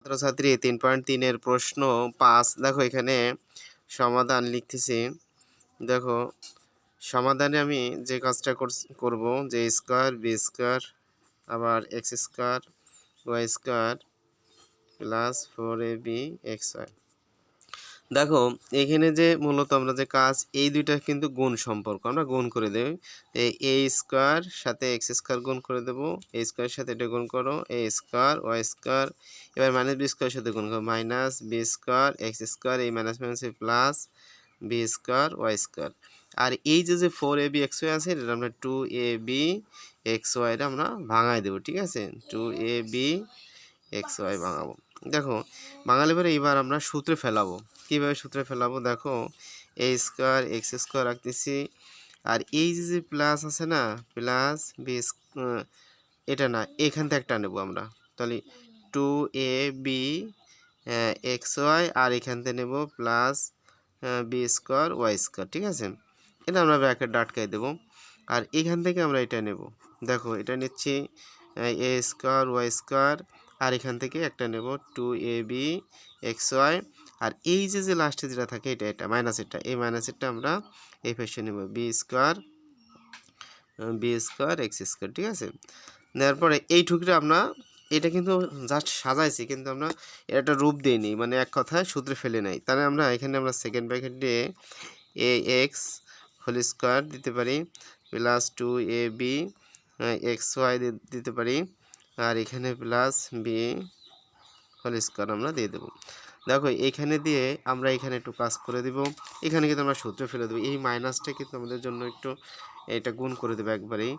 ছাত্রছাত্রী 3.3 এর প্রশ্ন 5 দেখো এখানে সমাধান লিখতেছি। দেখো সমাধানে আমি যে কাজটা করব যে স্কয়ার বি স্কয়ার আবার x square y square plus 4ab xy। দেখো এখানে যে মূলত আমরা যে কাজ এই দুইটা কিন্তু গুণ সম্পর্ক আমরা গুণ করে দেব। এই এ স্কয়ার সাথে এক্স স্কয়ার গুণ করে দেব, এ স্কয়ার সাথে এটা গুণ করো এ স্কয়ার ওয়াই স্কয়ার, এবার মাইনাস বি স্কয়ার সাথে গুণ করো minus b square x square, এই minus minus plus b square y square. আর এই যে 4ab xy আছে এটা আমরা 2ab xy এর আমরা ভাঙাই দেব, ঠিক আছে, 2ab xy ভাঙাবো। দেখো বাঙালি পরে এবার আমরা সূত্রে ফেলাবো। কীভাবে সূত্রে ফেলাবো দেখো এ স্কয়ার এক্স স্কয়ার রাখতেছি, আর এই যে প্লাস আছে না প্লাস বি এটা না এখান থেকে একটা নেবো আমরা, তাহলে 2ab xy আর এখান থেকে নেব plus b square y square, ঠিক আছে, এটা আমরা ব্র্যাকেট আটকাই দেবো। আর এখান থেকে আমরা এটা নেব, দেখো এটা নিচ্ছি এ স্কয়ার ওয়াই স্কয়ার, আর এখান থেকে একটা নেব 2ab xy, আর এই যে লাস্টে যেটা থাকে এটা মাইনাসেরটা, এই মাইনাসেরটা আমরা এই পাশে নেব বি স্কয়ার এক্স স্কয়ার, ঠিক আছে। নেওয়ার পরে এই টুকরা আমরা এটা কিন্তু জাস্ট সাজাইছি, কিন্তু আমরা এটা একটা রূপ দিইনি, মানে এক কথায় সূত্রে ফেলে নাই। তাহলে আমরা এখানে আমরা সেকেন্ড ব্র্যাকেট দিয়ে এ এক্স হোল স্কয়ার দিতে পারি প্লাস 2ab xy দিতে পারি, আর এখানে প্লাস বি হোল স্কয়ার আমরা দিয়ে দেবো। দেখো এখানে দিয়ে আমরা এখানে একটু কাজ করে দিব, এখানে কিন্তু আমরা সূত্র ফেলে দেবো। এই মাইনাসটা কিন্তু আমাদের জন্য একটু এটা গুণ করে দেবো একবারেই,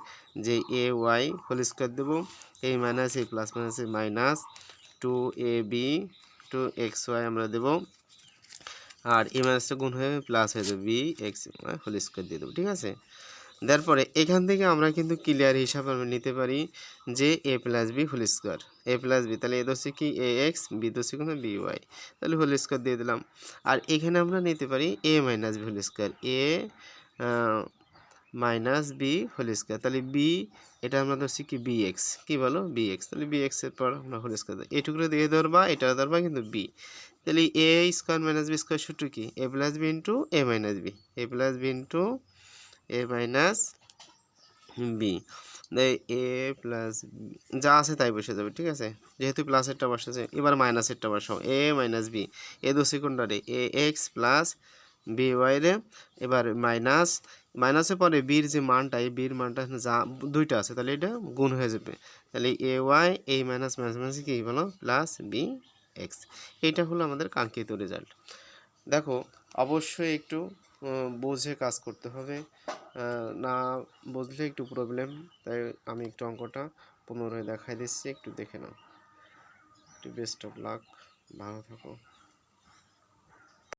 যে এ ওয়াই হোল স্কয়ার দেবো, এই মাইনাস এই প্লাস মাইনাস এই মাইনাস 2ab 2xy আমরা দেবো, আর এই মাইনাসটা গুণ হয়ে প্লাস হয়ে যাবে বি এক্স হোল স্কয়ার দিয়ে দেবো, ঠিক আছে। তারপরে এখান থেকে আমরা কিন্তু ক্লিয়ার হিসাবে আমরা নিতে পারি যে এ প্লাস বি হোল স্কয়ার, এ প্লাস বি, তাহলে এ দোষে কি এ এক্স, বি দোষে কিন্তু বি ওয়াই, তাহলে হোল স্কয়ার দিয়ে দিলাম। আর এখানে আমরা নিতে পারি এ মাইনাস বি হোল স্কয়ার, এ মাইনাস বি হোল স্কয়ার, তাহলে বি এটা আমরা ধরছি কি বি এক্স, কী বলো বি এক্স, তাহলে বি এক্সের পর আমরা হোল স্কয়ার এইটুকু দিয়ে ধরবা, এটা ধরবা কিন্তু বি, তাহলে এ স্কয়ার মাইনাস বি স্কয়ার সূত্র কি এ প্লাস বি ইন্টু এ মাইনাস বি, এ প্লাস বি ইন্টু এ মাইনাস বি, এ প্লাস যা আছে তাই বসে যাবে, ঠিক আছে, যেহেতু প্লাসেরটা বসেছে। এবার মাইনাসেরটা বসাও এ মাইনাস বি, এ দু সেকেন্ডারে এ এক্স প্লাস বি ওয়াই রে, এবার মাইনাস মাইনাসের পরে বির যে মানটা এই বির মানটা যা দুইটা আছে তাহলে এটা গুণ হয়ে যাবে, তাহলে এ ওয়াই এই মাইনাস মাইনাস মাইনাস কি বলো প্লাস বি এক্স, এইটা হলো আমাদের কাঙ্ক্ষিত রেজাল্ট। দেখো অবশ্যই একটু বুঝে কাজ করতে হবে, না বুঝলে একটু প্রবলেম, তাই আমি একটু অঙ্কটা পুনরায় দেখাই দিচ্ছি, একটু দেখে নাও। একটু বেস্ট অফ লাক, ভালো থাকো।